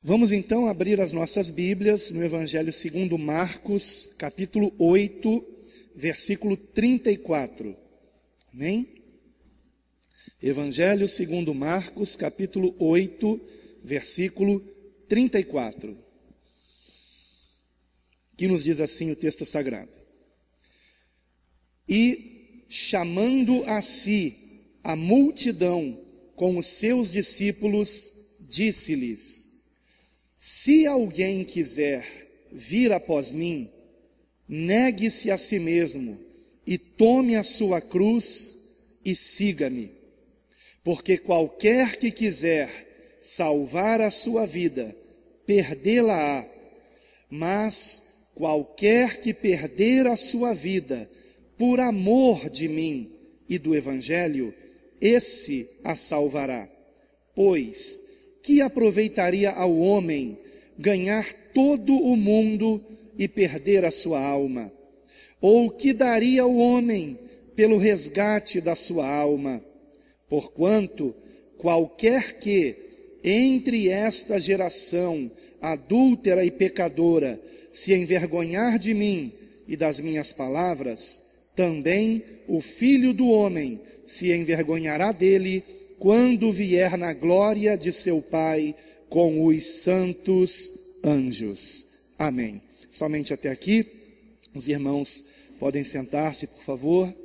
Vamos então abrir as nossas Bíblias no Evangelho segundo Marcos, capítulo 8, versículo 34. Amém? Evangelho segundo Marcos, capítulo 8, versículo 34. Que nos diz assim o texto sagrado: E chamando a si a multidão com os seus discípulos, disse-lhes: Se alguém quiser vir após mim, negue-se a si mesmo e tome a sua cruz e siga-me. Porque qualquer que quiser salvar a sua vida, perdê-la-á. Mas qualquer que perder a sua vida por amor de mim e do Evangelho, esse a salvará. Pois que aproveitaria ao homem ganhar todo o mundo e perder a sua alma? Ou que daria o homem pelo resgate da sua alma? Porquanto qualquer que, entre esta geração adúltera e pecadora, se envergonhar de mim e das minhas palavras, também o Filho do Homem se envergonhará dele, quando vier na glória de seu Pai com os santos anjos. Amém. Somente até aqui. Os irmãos podem sentar-se, por favor.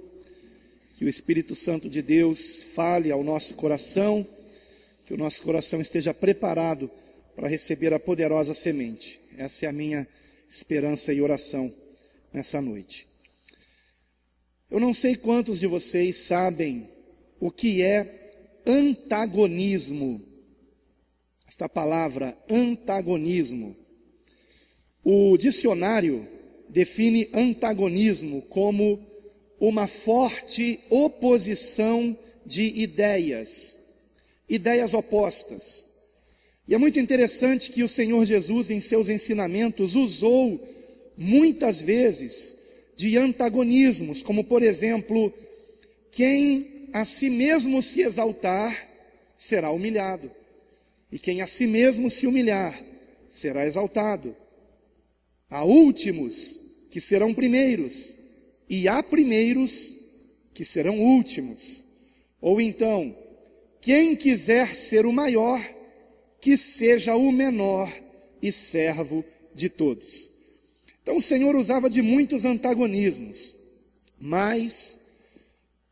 Que o Espírito Santo de Deus fale ao nosso coração, que o nosso coração esteja preparado para receber a poderosa semente. Essa é a minha esperança e oração nessa noite. Eu não sei quantos de vocês sabem o que é antagonismo. Esta palavra, antagonismo. O dicionário define antagonismo como uma forte oposição de ideias opostas. E é muito interessante que o Senhor Jesus, em seus ensinamentos, usou muitas vezes de antagonismos, como por exemplo, quem a si mesmo se exaltar, será humilhado. E quem a si mesmo se humilhar, será exaltado. Há últimos que serão primeiros, e há primeiros que serão últimos. Ou então, quem quiser ser o maior, que seja o menor e servo de todos. Então o Senhor usava de muitos antagonismos, mas,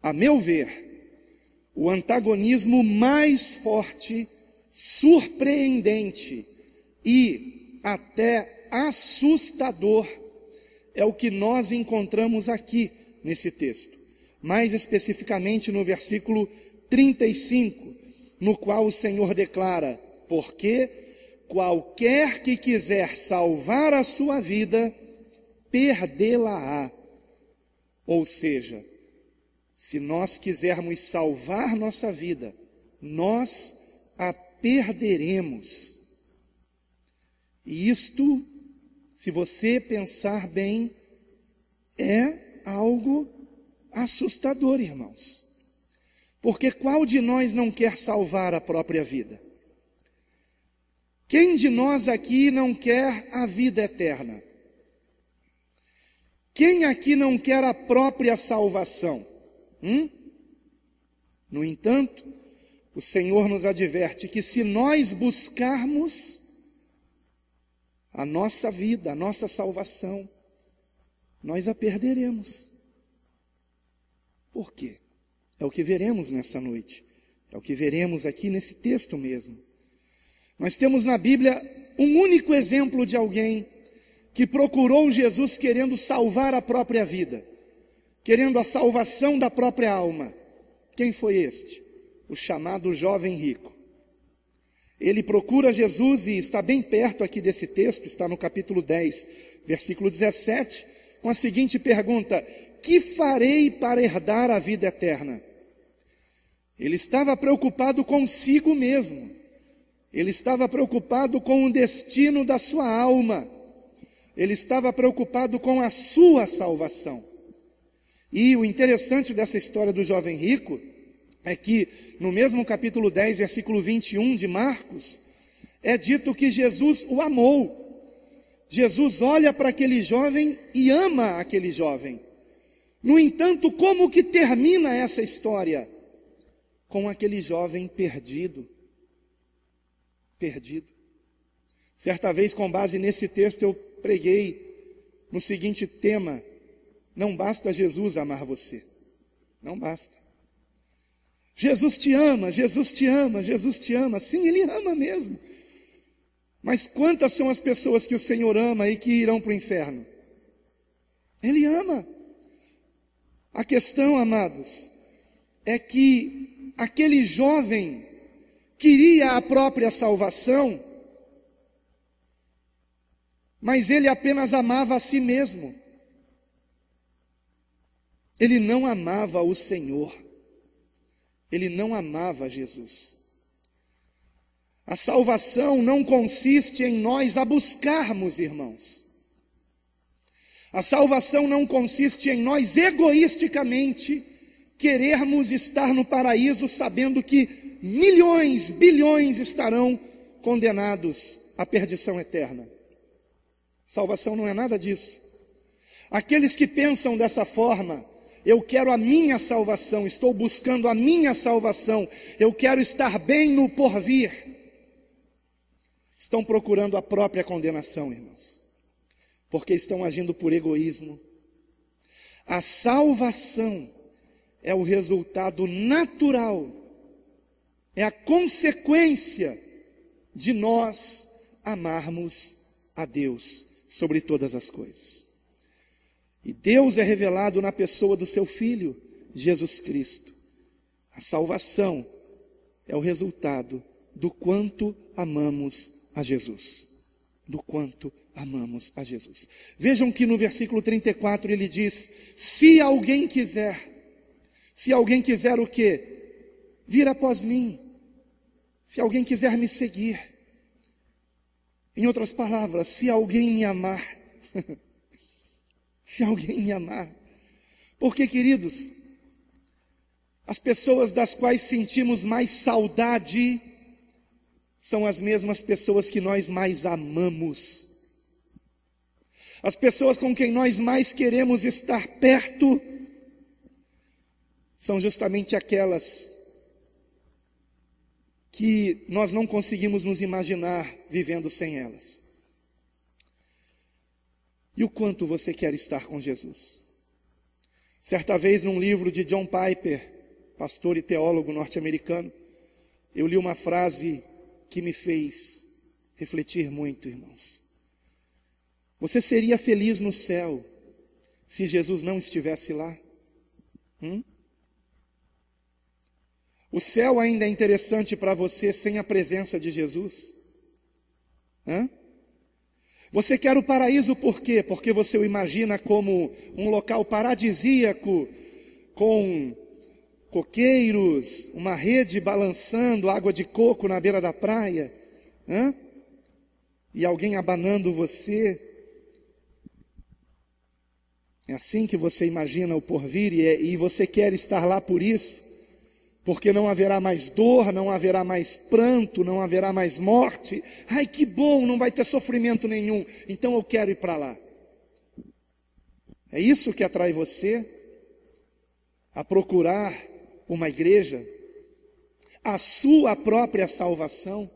a meu ver, o antagonismo mais forte, surpreendente e até assustador é o que nós encontramos aqui nesse texto. Mais especificamente no versículo 35, no qual o Senhor declara: porque qualquer que quiser salvar a sua vida, perdê-la-á. Ou seja, se nós quisermos salvar nossa vida, nós a perderemos. E isto, se você pensar bem, é algo assustador, irmãos. Porque qual de nós não quer salvar a própria vida? Quem de nós aqui não quer a vida eterna? Quem aqui não quer a própria salvação? No entanto, o Senhor nos adverte que se nós buscarmos a nossa vida, a nossa salvação, nós a perderemos. Por quê? É o que veremos nessa noite. É o que veremos aqui nesse texto mesmo. Nós temos na Bíblia um único exemplo de alguém que procurou Jesus querendo salvar a própria vida, querendo a salvação da própria alma. Quem foi este? O chamado jovem rico. Ele procura Jesus e está bem perto aqui desse texto, está no capítulo 10, versículo 17, com a seguinte pergunta: que farei para herdar a vida eterna? Ele estava preocupado consigo mesmo. Ele estava preocupado com o destino da sua alma. Ele estava preocupado com a sua salvação. E o interessante dessa história do jovem rico é que no mesmo capítulo 10, versículo 21 de Marcos, é dito que Jesus o amou. Jesus olha para aquele jovem e ama aquele jovem. No entanto, como que termina essa história? Com aquele jovem perdido. Perdido. Certa vez, com base nesse texto, eu preguei no seguinte tema: não basta Jesus amar você. Não basta. Jesus te ama, Jesus te ama, Jesus te ama. Sim, Ele ama mesmo. Mas quantas são as pessoas que o Senhor ama e que irão para o inferno? Ele ama. A questão, amados, é que aquele jovem queria a própria salvação, mas ele apenas amava a si mesmo. Ele não amava o Senhor. Ele não amava Jesus. A salvação não consiste em nós a buscarmos, irmãos. A salvação não consiste em nós egoisticamente querermos estar no paraíso sabendo que milhões, bilhões estarão condenados à perdição eterna. Salvação não é nada disso. Aqueles que pensam dessa forma: eu quero a minha salvação, estou buscando a minha salvação, eu quero estar bem no porvir, estão procurando a própria condenação, irmãos, porque estão agindo por egoísmo. A salvação é o resultado natural, é a consequência de nós amarmos a Deus sobre todas as coisas. E Deus é revelado na pessoa do seu Filho, Jesus Cristo. A salvação é o resultado do quanto amamos a Jesus. Do quanto amamos a Jesus. Vejam que no versículo 34 ele diz: se alguém quiser o quê? Vir após mim. Se alguém quiser me seguir. Em outras palavras, se alguém me amar. Se alguém me amar. Porque, queridos, as pessoas das quais sentimos mais saudade são as mesmas pessoas que nós mais amamos. As pessoas com quem nós mais queremos estar perto são justamente aquelas que nós não conseguimos nos imaginar vivendo sem elas. E o quanto você quer estar com Jesus? Certa vez, num livro de John Piper, pastor e teólogo norte-americano, eu li uma frase que me fez refletir muito, irmãos. Você seria feliz no céu se Jesus não estivesse lá? O céu ainda é interessante para você sem a presença de Jesus? Você quer o paraíso por quê? Porque você o imagina como um local paradisíaco, com coqueiros, uma rede balançando, água de coco na beira da praia, e alguém abanando você. É assim que você imagina o porvir, e você quer estar lá por isso, porque não haverá mais dor, não haverá mais pranto, não haverá mais morte. Ai, que bom, não vai ter sofrimento nenhum, então eu quero ir para lá. É isso que atrai você a procurar uma igreja, a sua própria salvação?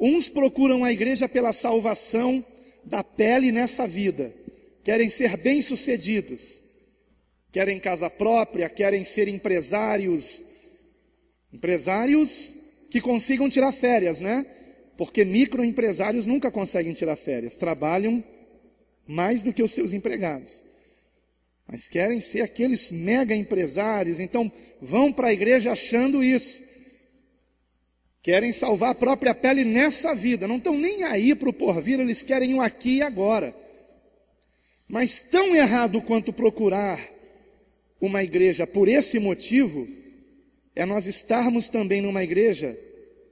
Uns procuram a igreja pela salvação da pele nessa vida, querem ser bem-sucedidos, querem casa própria, querem ser empresários que consigam tirar férias, né? Porque microempresários nunca conseguem tirar férias, trabalham mais do que os seus empregados, mas querem ser aqueles mega empresários, então vão para a igreja achando isso, querem salvar a própria pele nessa vida, não estão nem aí para o porvir, eles querem o aqui e agora. Mas tão errado quanto procurar uma igreja por esse motivo, é nós estarmos também numa igreja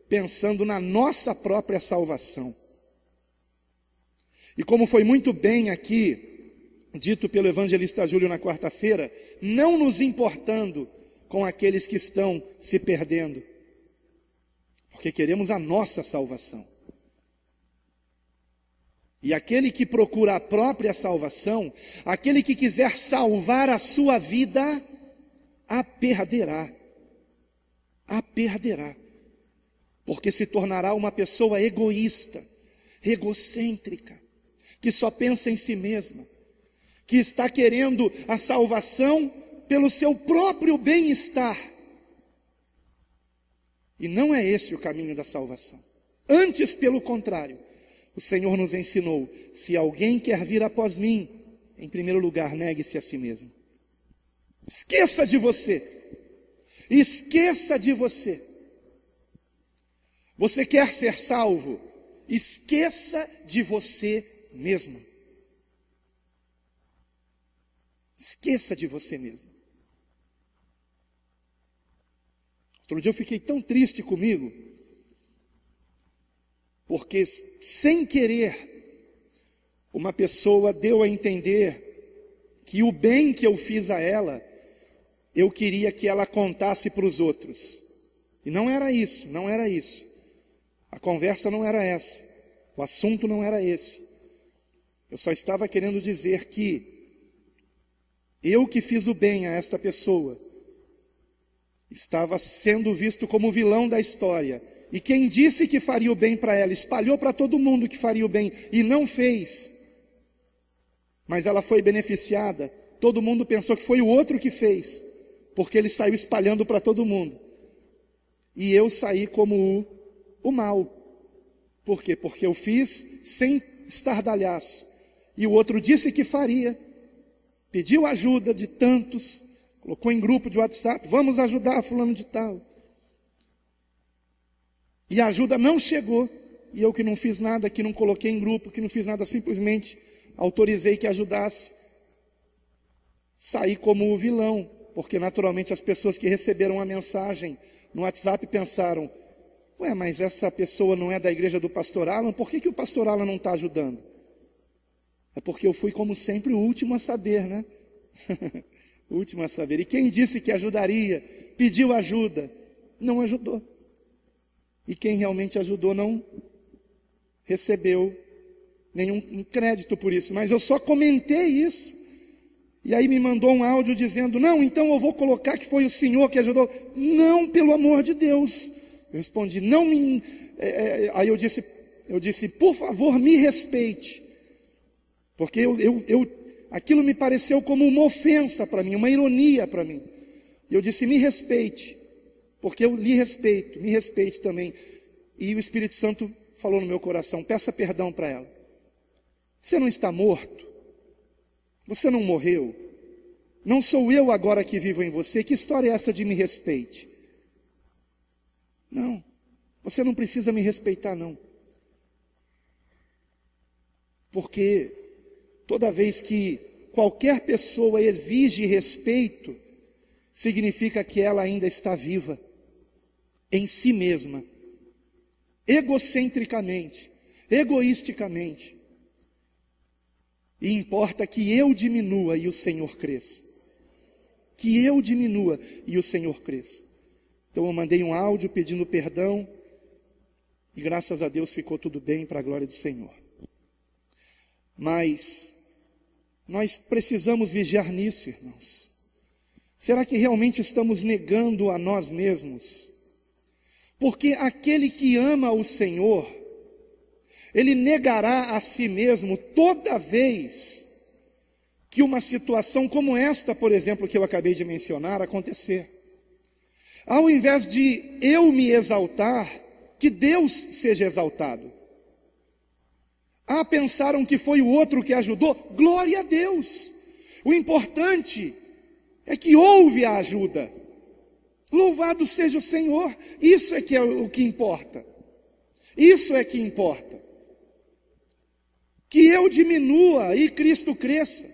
pensando na nossa própria salvação. E como foi muito bem aqui dito pelo evangelista Júlio na quarta-feira, não nos importando com aqueles que estão se perdendo, porque queremos a nossa salvação. E aquele que procura a própria salvação, aquele que quiser salvar a sua vida, a perderá. A perderá. Porque se tornará uma pessoa egoísta, egocêntrica, que só pensa em si mesma, que está querendo a salvação pelo seu próprio bem-estar. E não é esse o caminho da salvação. Antes, pelo contrário, o Senhor nos ensinou: se alguém quer vir após mim, em primeiro lugar, negue-se a si mesmo. Esqueça de você. Esqueça de você. Você quer ser salvo? Esqueça de você mesmo. Esqueça de você mesmo. Outro dia eu fiquei tão triste comigo, porque sem querer, uma pessoa deu a entender que o bem que eu fiz a ela, eu queria que ela contasse para os outros. E não era isso, não era isso. A conversa não era essa, o assunto não era esse. Eu só estava querendo dizer que eu que fiz o bem a esta pessoa, estava sendo visto como o vilão da história. E quem disse que faria o bem para ela, espalhou para todo mundo que faria o bem e não fez. Mas ela foi beneficiada. Todo mundo pensou que foi o outro que fez, porque ele saiu espalhando para todo mundo. E eu saí como o mal. Por quê? Porque eu fiz sem estardalhaço. E o outro disse que faria. Pediu ajuda de tantos, colocou em grupo de WhatsApp: vamos ajudar fulano de tal. E a ajuda não chegou. E eu que não fiz nada, que não coloquei em grupo, que não fiz nada, simplesmente autorizei que ajudasse, saí como o vilão. Porque naturalmente as pessoas que receberam a mensagem no WhatsApp pensaram: ué, mas essa pessoa não é da igreja do pastor Alan, por que o pastor Alan não está ajudando? É porque eu fui, como sempre, o último a saber, né? O último a saber. E quem disse que ajudaria, pediu ajuda, não ajudou. E quem realmente ajudou não recebeu nenhum crédito por isso. Mas eu só comentei isso. E aí me mandou um áudio dizendo: não, então eu vou colocar que foi o senhor que ajudou. Não, pelo amor de Deus. Eu respondi: não me... Aí eu disse, por favor, me respeite. Porque aquilo me pareceu como uma ofensa para mim, uma ironia para mim. E eu disse: me respeite, porque eu lhe respeito, me respeite também. E o Espírito Santo falou no meu coração: peça perdão para ela. Você não está morto? Você não morreu? Não sou eu agora que vivo em você? Que história é essa de me respeite? Não, você não precisa me respeitar não. Porque toda vez que qualquer pessoa exige respeito, significa que ela ainda está viva em si mesma, egocentricamente, egoisticamente. E importa que eu diminua e o Senhor cresça. Que eu diminua e o Senhor cresça. Então eu mandei um áudio pedindo perdão, e graças a Deus ficou tudo bem, para a glória do Senhor. Mas nós precisamos vigiar nisso, irmãos. Será que realmente estamos negando a nós mesmos? Porque aquele que ama o Senhor, ele negará a si mesmo toda vez que uma situação como esta, por exemplo, que eu acabei de mencionar, acontecer. Ao invés de eu me exaltar, que Deus seja exaltado. Pensaram que foi o outro que ajudou? Glória a Deus. O importante é que houve a ajuda. Louvado seja o Senhor. Isso é que é o que importa. Isso é que importa. Que eu diminua e Cristo cresça.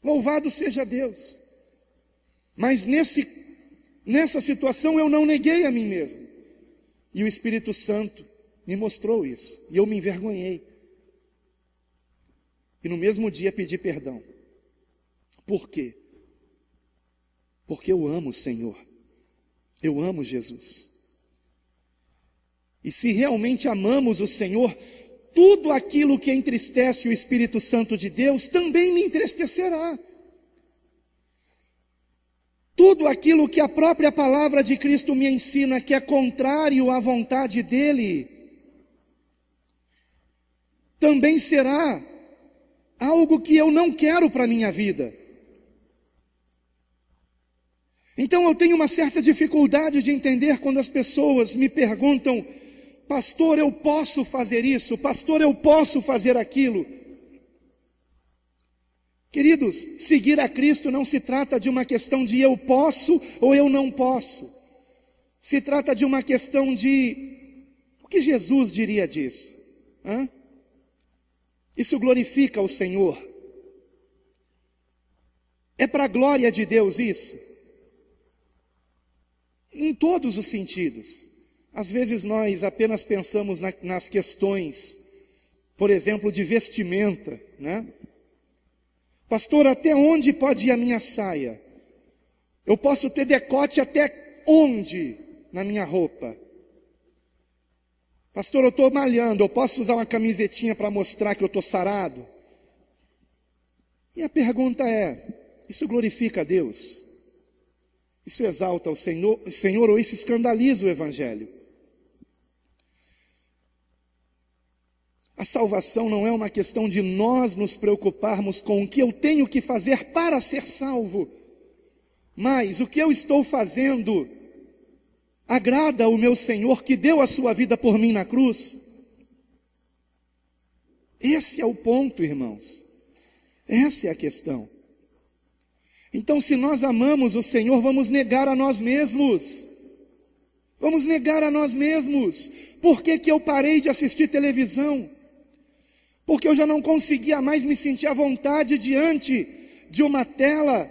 Louvado seja Deus. Mas nessa situação eu não neguei a mim mesmo. E o Espírito Santo me mostrou isso. E eu me envergonhei. E no mesmo dia pedi perdão. Por quê? Porque eu amo o Senhor. Eu amo Jesus. E se realmente amamos o Senhor, tudo aquilo que entristece o Espírito Santo de Deus também me entristecerá. Tudo aquilo que a própria palavra de Cristo me ensina que é contrário à vontade dEle, também será algo que eu não quero para a minha vida. Então eu tenho uma certa dificuldade de entender quando as pessoas me perguntam: pastor, eu posso fazer isso? Pastor, eu posso fazer aquilo? Queridos, seguir a Cristo não se trata de uma questão de eu posso ou eu não posso. Se trata de uma questão de o que Jesus diria disso? Isso glorifica o Senhor? É para a glória de Deus isso? Em todos os sentidos. Às vezes nós apenas pensamos nas questões, por exemplo, de vestimenta, né? Pastor, até onde pode ir a minha saia? Eu posso ter decote até onde na minha roupa? Pastor, eu estou malhando, eu posso usar uma camisetinha para mostrar que eu estou sarado? E a pergunta é: isso glorifica a Deus? Isso exalta o Senhor ou isso escandaliza o Evangelho? A salvação não é uma questão de nós nos preocuparmos com o que eu tenho que fazer para ser salvo, mas o que eu estou fazendo agrada ao meu Senhor que deu a sua vida por mim na cruz? Esse é o ponto, irmãos. Essa é a questão. Então, se nós amamos o Senhor, vamos negar a nós mesmos. Vamos negar a nós mesmos. Por que que eu parei de assistir televisão? Porque eu já não conseguia mais me sentir à vontade diante de uma tela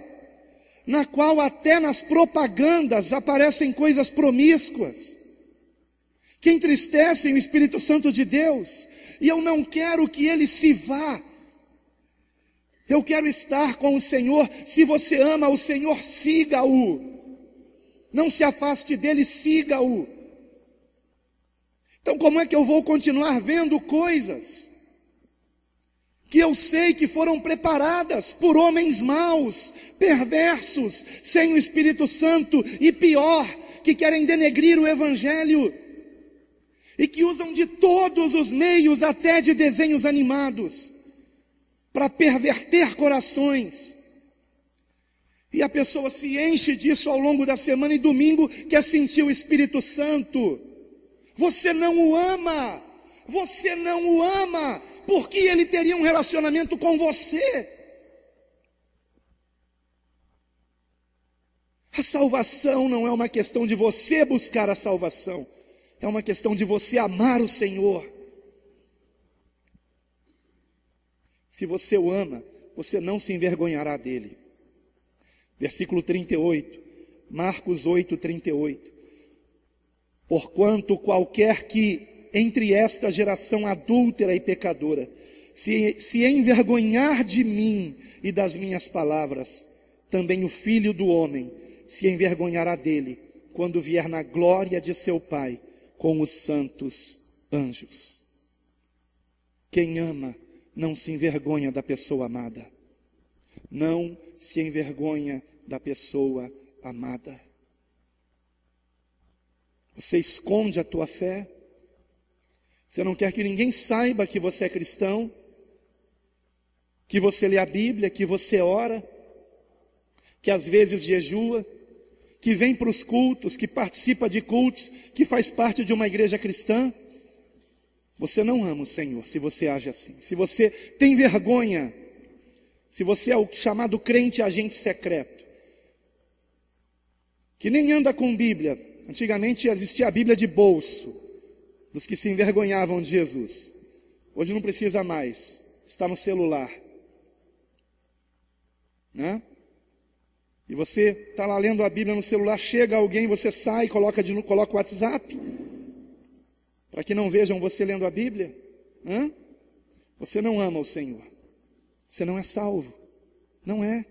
na qual até nas propagandas aparecem coisas promíscuas, que entristecem o Espírito Santo de Deus, e eu não quero que ele se vá. Eu quero estar com o Senhor. Se você ama o Senhor, siga-o. Não se afaste dele, siga-o. Então como é que eu vou continuar vendo coisas que eu sei que foram preparadas por homens maus, perversos, sem o Espírito Santo, e pior, que querem denegrir o Evangelho, e que usam de todos os meios, até de desenhos animados, para perverter corações? E a pessoa se enche disso ao longo da semana, e domingo quer sentir o Espírito Santo. Você não o ama. Você não o ama. Por que ele teria um relacionamento com você? A salvação não é uma questão de você buscar a salvação. É uma questão de você amar o Senhor. Se você o ama, você não se envergonhará dele. Versículo 38, Marcos 8, 38. Porquanto qualquer que entre esta geração adúltera e pecadora se envergonhar de mim e das minhas palavras, também o Filho do Homem se envergonhará dele, quando vier na glória de seu Pai com os santos anjos. Quem ama não se envergonha da pessoa amada. Não se envergonha da pessoa amada. Você esconde a tua fé? Você não quer que ninguém saiba que você é cristão? Que você lê a Bíblia, que você ora, que às vezes jejua, que vem para os cultos, que participa de cultos, que faz parte de uma igreja cristã? Você não ama o Senhor se você age assim. Se você tem vergonha, se você é o chamado crente agente secreto, que nem anda com Bíblia. Antigamente existia a Bíblia de bolso, dos que se envergonhavam de Jesus. Hoje não precisa mais, está no celular, né? E você está lá lendo a Bíblia no celular, chega alguém, você sai, coloca o WhatsApp, para que não vejam você lendo a Bíblia. Você não ama o Senhor, você não é salvo. Não é.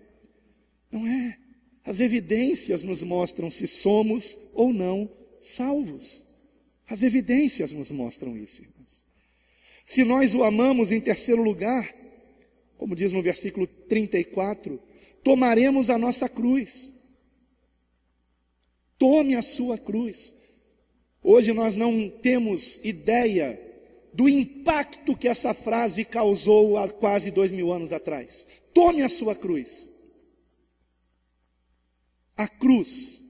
As evidências nos mostram se somos ou não salvos. As evidências nos mostram isso, irmãos. Se nós o amamos, em terceiro lugar, como diz no versículo 34, tomaremos a nossa cruz. Tome a sua cruz. Hoje nós não temos ideia do impacto que essa frase causou há quase 2000 anos atrás. Tome a sua cruz. A cruz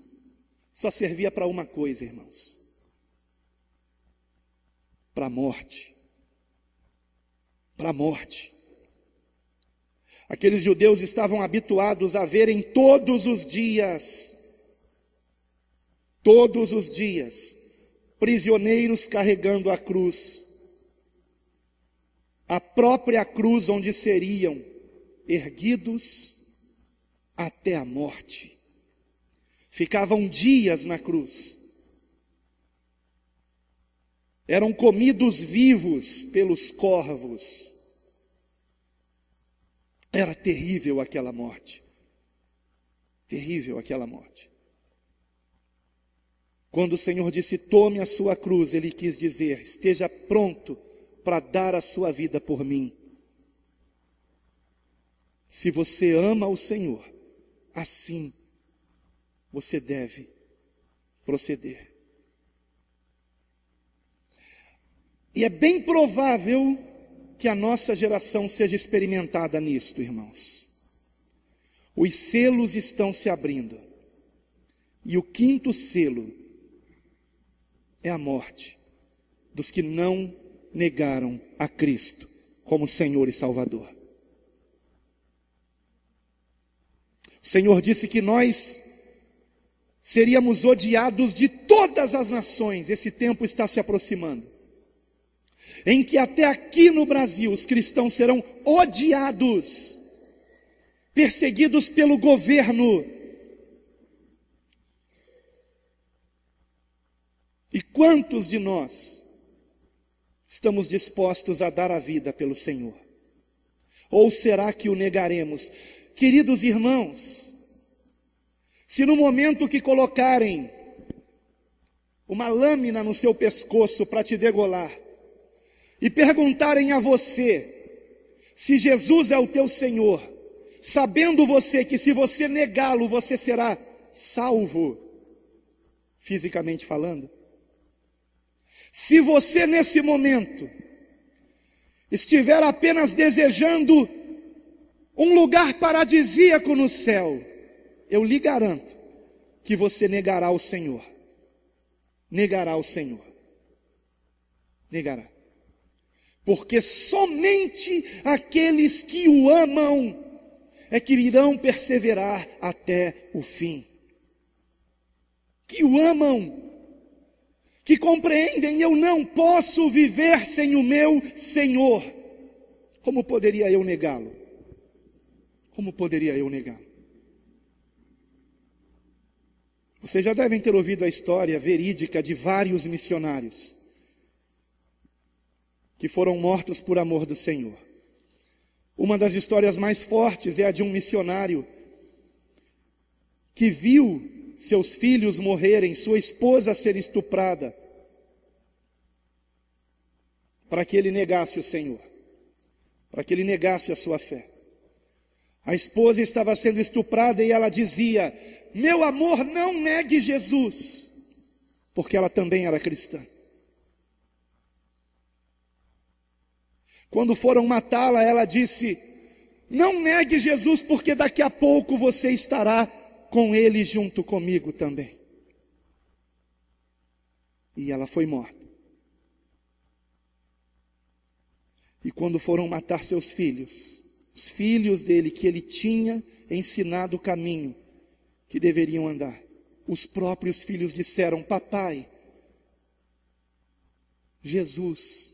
só servia para uma coisa, irmãos: para a morte. Para a morte. Aqueles judeus estavam habituados a verem todos os dias, prisioneiros carregando a cruz, a própria cruz onde seriam erguidos até a morte. Ficavam dias na cruz. Eram comidos vivos pelos corvos. Era terrível aquela morte. Terrível aquela morte. Quando o Senhor disse, tome a sua cruz, Ele quis dizer, esteja pronto para dar a sua vida por mim. Se você ama o Senhor, assim você deve proceder. E é bem provável que a nossa geração seja experimentada nisto, irmãos. Os selos estão se abrindo. E o quinto selo é a morte dos que não negaram a Cristo como Senhor e Salvador. O Senhor disse que nós seríamos odiados de todas as nações. Esse tempo está se aproximando, em que até aqui no Brasil os cristãos serão odiados, perseguidos pelo governo. E quantos de nós estamos dispostos a dar a vida pelo Senhor? Ou será que o negaremos? Queridos irmãos, se no momento que colocarem uma lâmina no seu pescoço para te degolar, e perguntarem a você se Jesus é o teu Senhor, sabendo você que se você negá-lo, você será salvo, fisicamente falando. Se você nesse momento estiver apenas desejando um lugar paradisíaco no céu, eu lhe garanto que você negará o Senhor. Negará o Senhor. Negará. Porque somente aqueles que o amam é que irão perseverar até o fim. Que o amam, que compreendem, eu não posso viver sem o meu Senhor. Como poderia eu negá-lo? Como poderia eu negá-lo? Vocês já devem ter ouvido a história verídica de vários missionários que foram mortos por amor do Senhor. Uma das histórias mais fortes é a de um missionário que viu seus filhos morrerem, sua esposa ser estuprada, para que ele negasse o Senhor, para que ele negasse a sua fé. A esposa estava sendo estuprada e ela dizia, meu amor, não negue Jesus, porque ela também era cristã. Quando foram matá-la, ela disse, não negue Jesus, porque daqui a pouco você estará com ele junto comigo também. E ela foi morta. E quando foram matar seus filhos, os filhos dele que ele tinha ensinado o caminho que deveriam andar, os próprios filhos disseram, papai, Jesus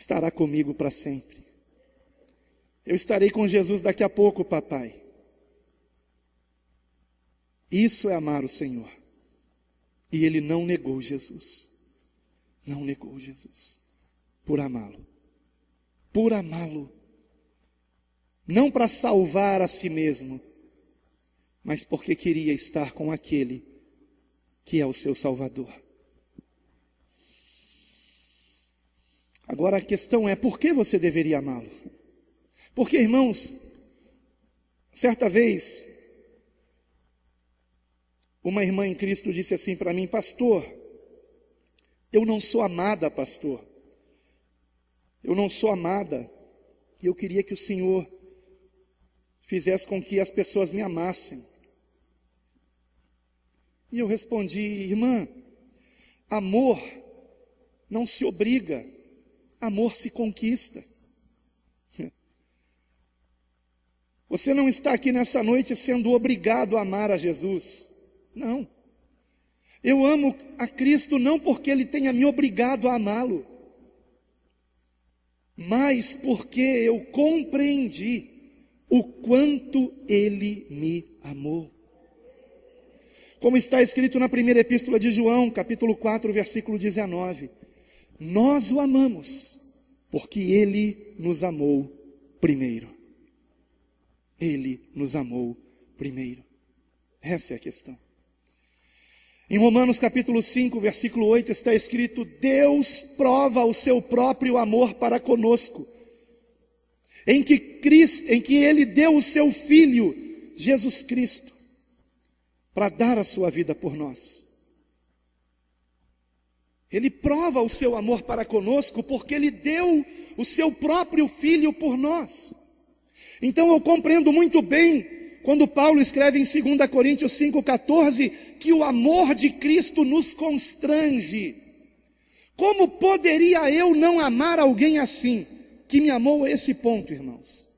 estará comigo para sempre. Eu estarei com Jesus daqui a pouco, papai. Isso é amar o Senhor. E ele não negou Jesus. Não negou Jesus. Por amá-lo. Por amá-lo. Não para salvar a si mesmo, mas porque queria estar com aquele que é o seu Salvador. Agora a questão é, por que você deveria amá-lo? Porque, irmãos, certa vez, uma irmã em Cristo disse assim para mim: pastor, eu não sou amada, pastor. Eu não sou amada. E eu queria que o Senhor fizesse com que as pessoas me amassem. E eu respondi: irmã, amor não se obriga, amor se conquista. Você não está aqui nessa noite sendo obrigado a amar a Jesus. Não. Eu amo a Cristo não porque Ele tenha me obrigado a amá-lo, mas porque eu compreendi o quanto Ele me amou. Como está escrito na primeira epístola de João, capítulo 4, versículo 19. Nós o amamos, porque Ele nos amou primeiro. Ele nos amou primeiro. Essa é a questão. Em Romanos capítulo 5, versículo 8 está escrito: Deus prova o seu próprio amor para conosco, em que Ele deu o seu Filho, Jesus Cristo, para dar a sua vida por nós. Ele prova o seu amor para conosco porque Ele deu o seu próprio Filho por nós. Então eu compreendo muito bem quando Paulo escreve em 2 Coríntios 5,14 que o amor de Cristo nos constrange. Como poderia eu não amar alguém assim, que me amou a esse ponto, irmãos?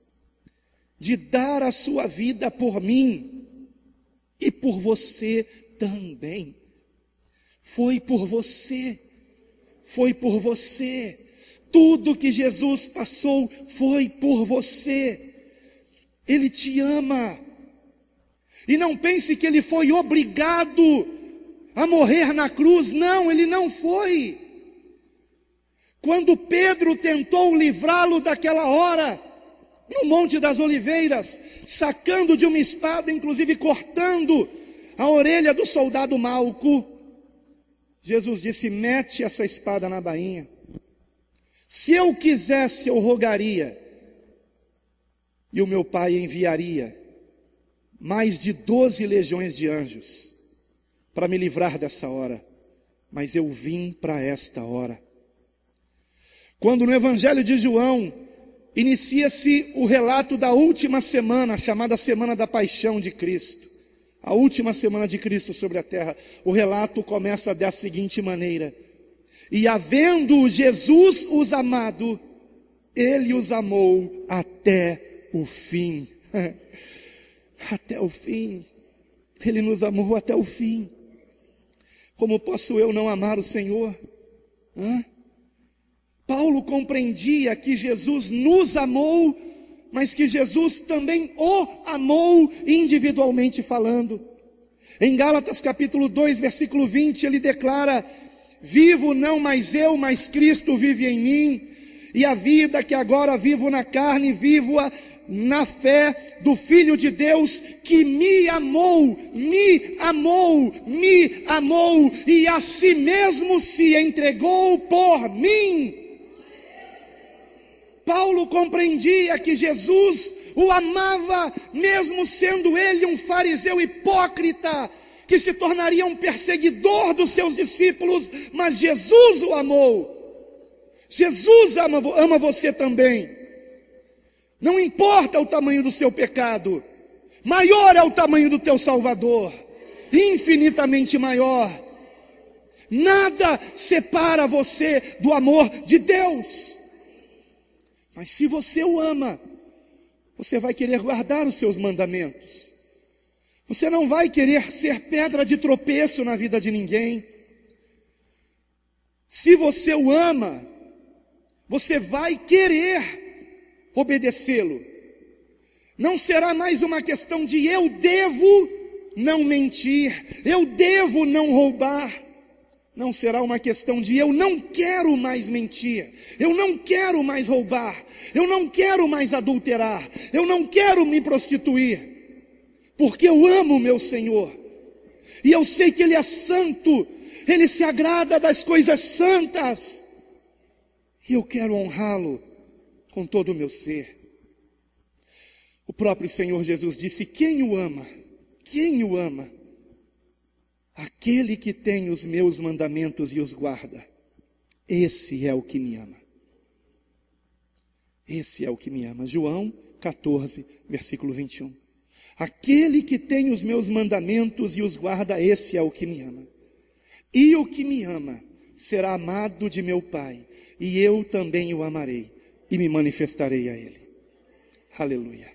De dar a sua vida por mim e por você também. Foi por você, foi por você. Tudo que Jesus passou foi por você. Ele te ama. E não pense que Ele foi obrigado a morrer na cruz. Não, Ele não foi. Quando Pedro tentou livrá-lo daquela hora, no Monte das Oliveiras, sacando de uma espada, inclusive cortando a orelha do soldado Malco, Jesus disse: mete essa espada na bainha. Se eu quisesse, eu rogaria, e o meu Pai enviaria mais de 12 legiões de anjos para me livrar dessa hora, mas eu vim para esta hora. Quando no Evangelho de João inicia-se o relato da última semana, chamada Semana da Paixão de Cristo, a última semana de Cristo sobre a terra, o relato começa da seguinte maneira: e havendo Jesus os amado, Ele os amou até o fim. Até o fim. Ele nos amou até o fim. Como posso eu não amar o Senhor? Paulo compreendia que Jesus nos amou, mas que Jesus também o amou individualmente falando. Em Gálatas capítulo 2, versículo 20, ele declara: vivo não mais eu, mas Cristo vive em mim, e a vida que agora vivo na carne, vivo-a na fé do Filho de Deus, que me amou, e a si mesmo se entregou por mim. Paulo compreendia que Jesus o amava, mesmo sendo ele um fariseu hipócrita, que se tornaria um perseguidor dos seus discípulos, mas Jesus o amou. Jesus ama você também. Não importa o tamanho do seu pecado, maior é o tamanho do teu Salvador, infinitamente maior. Nada separa você do amor de Deus. Mas se você o ama, você vai querer guardar os seus mandamentos. Você não vai querer ser pedra de tropeço na vida de ninguém. Se você o ama, você vai querer obedecê-lo. Não será mais uma questão de eu devo não mentir, eu devo não roubar. Não será uma questão de eu não quero mais mentir, eu não quero mais roubar, eu não quero mais adulterar, eu não quero me prostituir, porque eu amo o meu Senhor. e eu sei que Ele é santo, Ele se agrada das coisas santas, e eu quero honrá-lo com todo o meu ser. O próprio Senhor Jesus disse: quem o ama? Quem o ama? Aquele que tem os meus mandamentos e os guarda. Esse é o que me ama. Esse é o que me ama. João 14, versículo 21. Aquele que tem os meus mandamentos e os guarda, esse é o que me ama. E o que me ama será amado de meu Pai, e eu também o amarei e me manifestarei a ele. Aleluia.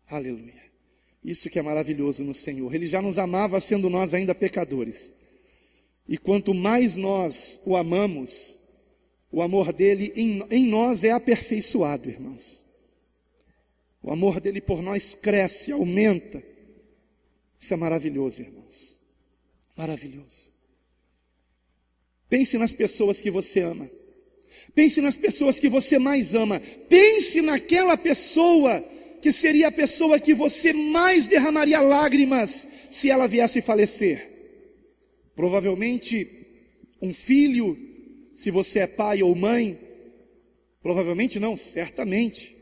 Aleluia. Isso que é maravilhoso no Senhor. Ele já nos amava sendo nós ainda pecadores. E quanto mais nós o amamos, o amor dele em nós é aperfeiçoado, irmãos. O amor dele por nós cresce, aumenta. Isso é maravilhoso, irmãos. Maravilhoso. Pense nas pessoas que você ama. Pense nas pessoas que você mais ama. Pense naquela pessoa que seria a pessoa que você mais derramaria lágrimas se ela viesse falecer. Provavelmente um filho, se você é pai ou mãe. Provavelmente não, certamente.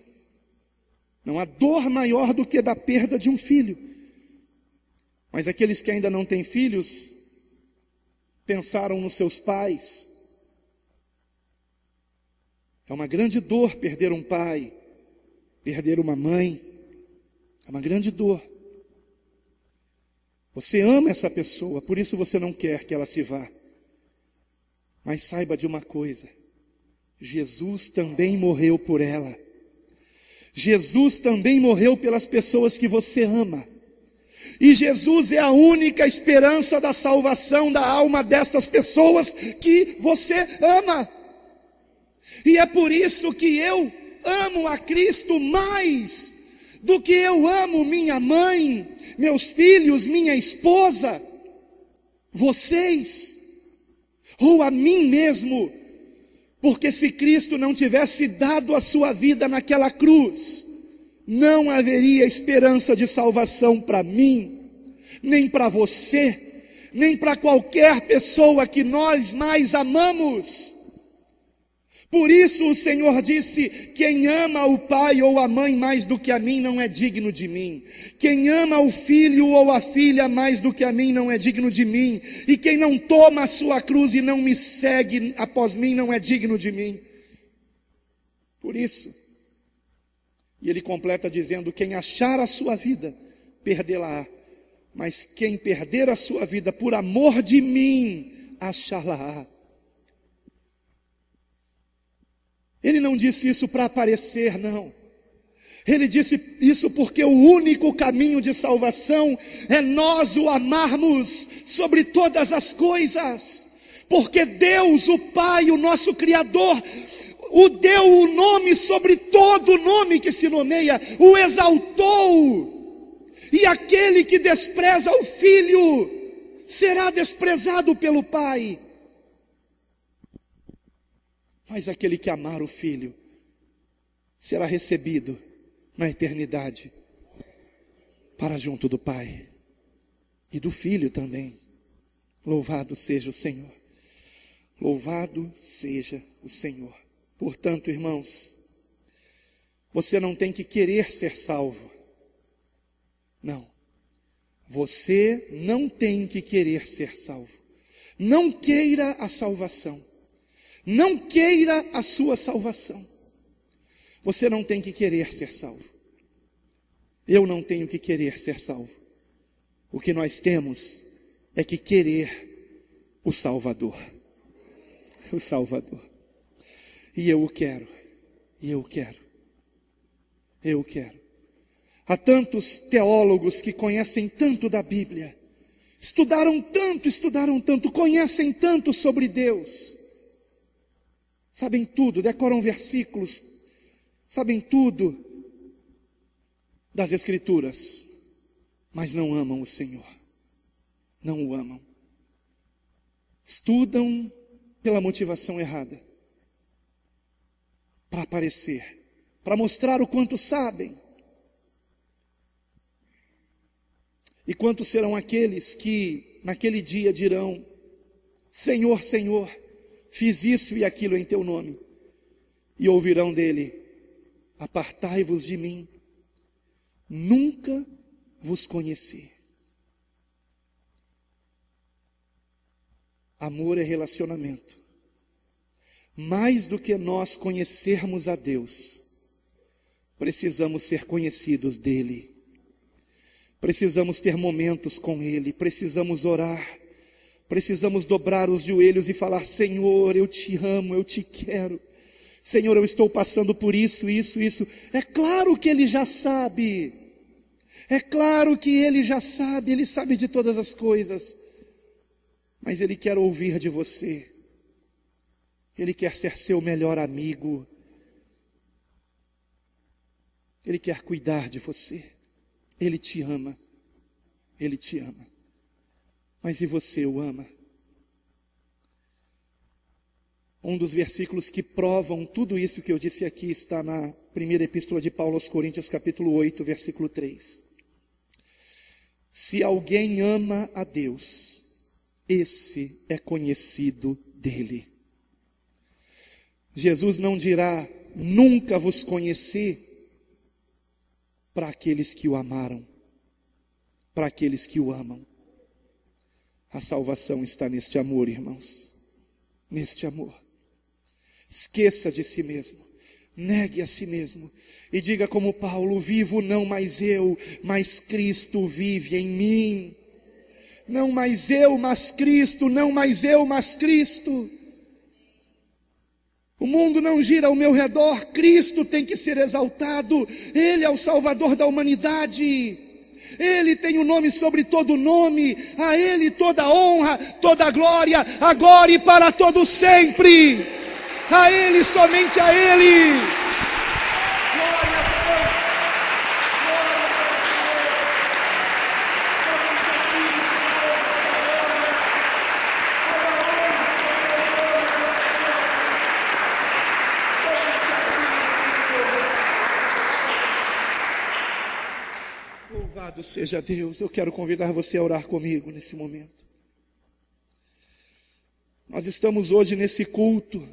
Não há dor maior do que da perda de um filho. Mas aqueles que ainda não têm filhos, pensaram nos seus pais. É uma grande dor perder um pai, perder uma mãe. É uma grande dor. Você ama essa pessoa, por isso você não quer que ela se vá. Mas saiba de uma coisa: Jesus também morreu por ela. Jesus também morreu pelas pessoas que você ama. E Jesus é a única esperança da salvação da alma destas pessoas que você ama. E é por isso que eu amo a Cristo mais do que eu amo minha mãe, meus filhos, minha esposa, vocês, ou a mim mesmo. Porque se Cristo não tivesse dado a sua vida naquela cruz, não haveria esperança de salvação para mim, nem para você, nem para qualquer pessoa que nós mais amamos. Por isso o Senhor disse: quem ama o pai ou a mãe mais do que a mim não é digno de mim. Quem ama o filho ou a filha mais do que a mim não é digno de mim. E quem não toma a sua cruz e não me segue após mim não é digno de mim. Por isso, e ele completa dizendo: quem achar a sua vida, perdê-la-á. Mas quem perder a sua vida por amor de mim, achá-la-á. Ele não disse isso para aparecer, não. Ele disse isso porque o único caminho de salvação é nós o amarmos sobre todas as coisas. Porque Deus, o Pai, o nosso Criador, o deu o nome sobre todo nome que se nomeia, o exaltou. E aquele que despreza o Filho será desprezado pelo Pai. Mas aquele que amar o Filho será recebido na eternidade para junto do Pai e do Filho também. Louvado seja o Senhor. Louvado seja o Senhor. Portanto, irmãos, você não tem que querer ser salvo. Não. Você não tem que querer ser salvo. Não queira a salvação. Não queira a sua salvação. Você não tem que querer ser salvo. Eu não tenho que querer ser salvo. O que nós temos é que querer o Salvador. O Salvador. E eu o quero. E eu quero. Eu quero. Há tantos teólogos que conhecem tanto da Bíblia. Estudaram tanto, conhecem tanto sobre Deus. Sabem tudo, decoram versículos, sabem tudo das Escrituras, mas não amam o Senhor, não o amam. Estudam pela motivação errada, para aparecer, para mostrar o quanto sabem. E quantos serão aqueles que naquele dia dirão: Senhor, Senhor, fiz isso e aquilo em teu nome. E ouvirão dele: apartai-vos de mim, nunca vos conheci. Amor é relacionamento. Mais do que nós conhecermos a Deus, precisamos ser conhecidos dele. Precisamos ter momentos com ele, precisamos orar, precisamos dobrar os joelhos e falar: Senhor, eu te amo, eu te quero. Senhor, eu estou passando por isso. É claro que ele já sabe. É claro que ele já sabe, ele sabe de todas as coisas. Mas ele quer ouvir de você. Ele quer ser seu melhor amigo. Ele quer cuidar de você. Ele te ama. Ele te ama. Mas e você o ama? Um dos versículos que provam tudo isso que eu disse aqui está na primeira epístola de Paulo aos Coríntios, capítulo 8, versículo 3. Se alguém ama a Deus, esse é conhecido dele. Jesus não dirá: nunca vos conheci, para aqueles que o amaram, para aqueles que o amam. A salvação está neste amor, irmãos, neste amor. Esqueça de si mesmo, negue a si mesmo e diga como Paulo: vivo não mais eu, mas Cristo vive em mim. Não mais eu, mas Cristo, não mais eu, mas Cristo. O mundo não gira ao meu redor, Cristo tem que ser exaltado. Ele é o Salvador da humanidade. Ele tem o nome sobre todo nome. A Ele toda a honra, toda a glória, agora e para todo sempre. A Ele, somente a Ele. Glória a Deus. Glória a Deus. Louvado seja Deus. Eu quero convidar você a orar comigo nesse momento. Nós estamos hoje nesse culto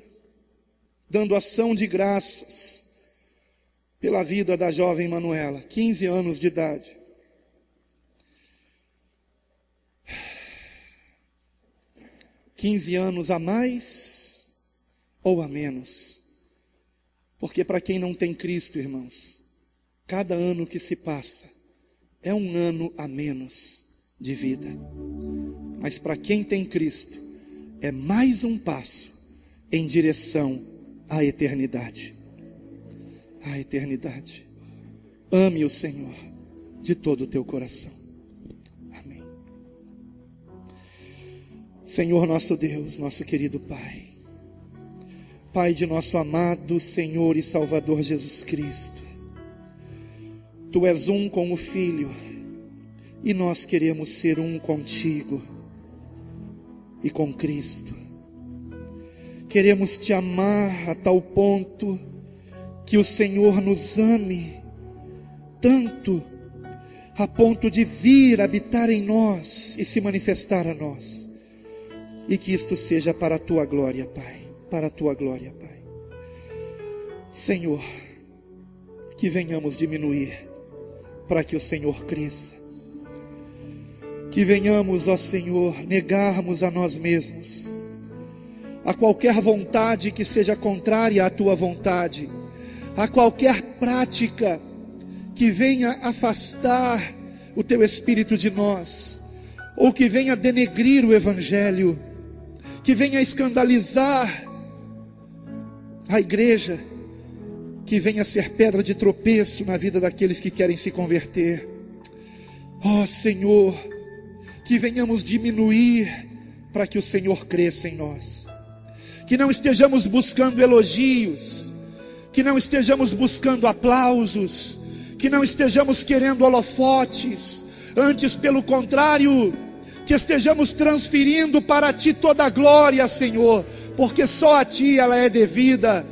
dando ação de graças pela vida da jovem Manuela, 15 anos de idade. Quinze anos a mais ou a menos, porque para quem não tem Cristo, irmãos, cada ano que se passa é um ano a menos de vida. Mas para quem tem Cristo, é mais um passo em direção à eternidade. A eternidade. Ame o Senhor de todo o teu coração. Amém. Senhor nosso Deus, nosso querido Pai, Pai de nosso amado Senhor e Salvador Jesus Cristo, Tu és um com o Filho, e nós queremos ser um contigo e com Cristo. Queremos te amar a tal ponto que o Senhor nos ame tanto, a ponto de vir habitar em nós e se manifestar a nós. E que isto seja para a tua glória, Pai, para a tua glória, Pai. Senhor, que venhamos diminuir para que o Senhor cresça. Que venhamos, ó Senhor, negarmos a nós mesmos, a qualquer vontade que seja contrária à tua vontade, a qualquer prática que venha afastar o teu Espírito de nós, ou que venha denegrir o Evangelho, que venha escandalizar a igreja, que venha ser pedra de tropeço na vida daqueles que querem se converter. Ó Senhor, que venhamos diminuir para que o Senhor cresça em nós. Que não estejamos buscando elogios, que não estejamos buscando aplausos, que não estejamos querendo holofotes, antes pelo contrário, que estejamos transferindo para Ti toda a glória, Senhor, porque só a Ti ela é devida.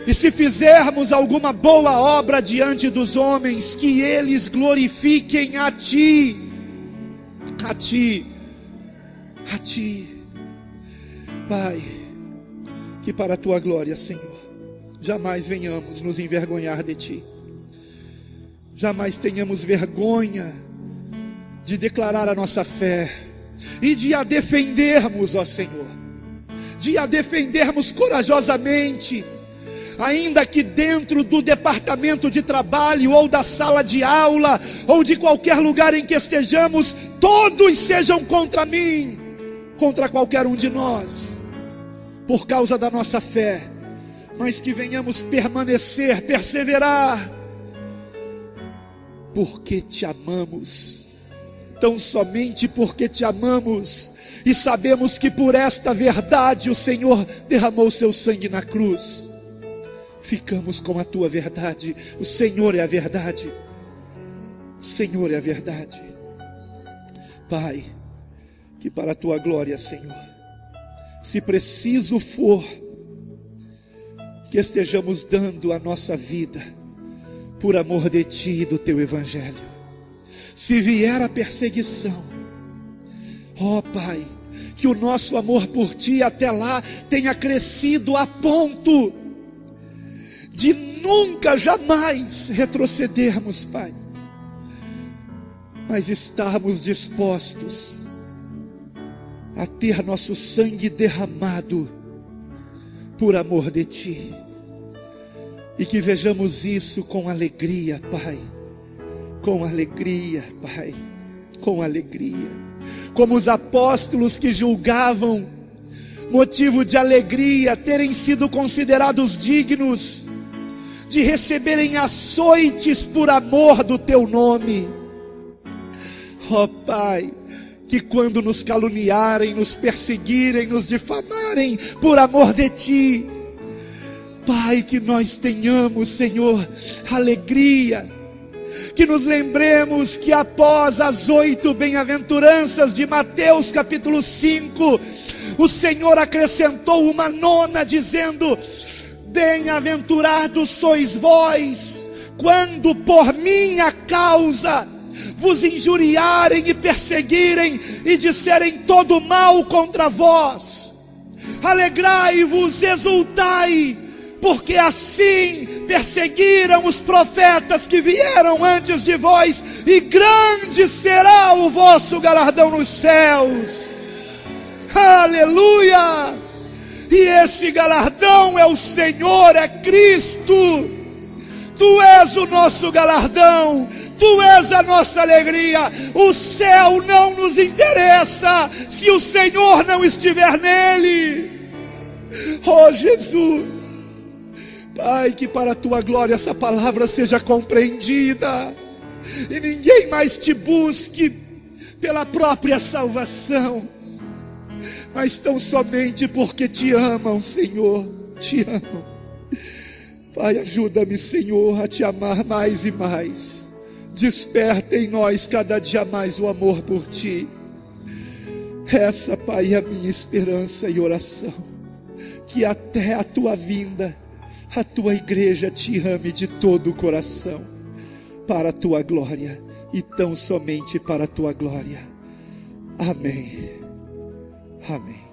E se fizermos alguma boa obra diante dos homens, que eles glorifiquem a Ti, a Ti, a Ti. Pai, que para a Tua glória, Senhor, jamais venhamos nos envergonhar de Ti. Jamais tenhamos vergonha de declarar a nossa fé e de a defendermos, ó Senhor, de a defendermos corajosamente, ainda que dentro do departamento de trabalho, ou da sala de aula, ou de qualquer lugar em que estejamos, todos sejam contra mim, contra qualquer um de nós, por causa da nossa fé, mas que venhamos permanecer, perseverar, porque Te amamos, tão somente porque Te amamos, e sabemos que por esta verdade o Senhor derramou Seu sangue na cruz. Ficamos com a Tua verdade. O Senhor é a verdade. O Senhor é a verdade. Pai, que para a Tua glória, Senhor, se preciso for, que estejamos dando a nossa vida por amor de Ti e do Teu Evangelho. Se vier a perseguição, ó Pai, que o nosso amor por Ti até lá tenha crescido a ponto de nunca, jamais retrocedermos, Pai, mas estarmos dispostos a ter nosso sangue derramado por amor de Ti, e que vejamos isso com alegria, Pai, com alegria, Pai, com alegria, como os apóstolos que julgavam motivo de alegria terem sido considerados dignos de receberem açoites por amor do Teu nome. Ó Pai, que quando nos caluniarem, nos perseguirem, nos difamarem por amor de Ti, Pai, que nós tenhamos, Senhor, alegria, que nos lembremos que após as 8 bem-aventuranças de Mateus capítulo 5, o Senhor acrescentou uma 9ª, dizendo: bem-aventurados sois vós, quando por minha causa vos injuriarem e perseguirem, e disserem todo mal contra vós. Alegrai-vos, exultai, porque assim perseguiram os profetas que vieram antes de vós, e grande será o vosso galardão nos céus. Aleluia! E esse galardão é o Senhor, é Cristo. Tu és o nosso galardão, Tu és a nossa alegria. O céu não nos interessa se o Senhor não estiver nele. Oh Jesus, Pai, que para a Tua glória essa palavra seja compreendida, e ninguém mais Te busque pela própria salvação, mas tão somente porque Te amam, Senhor, Te amam. Pai, ajuda-me, Senhor, a Te amar mais e mais. Desperta em nós cada dia mais o amor por Ti. Essa, Pai, é a minha esperança e oração, que até a Tua vinda, a Tua igreja Te ame de todo o coração, para a Tua glória, e tão somente para a Tua glória. Amém. Amém.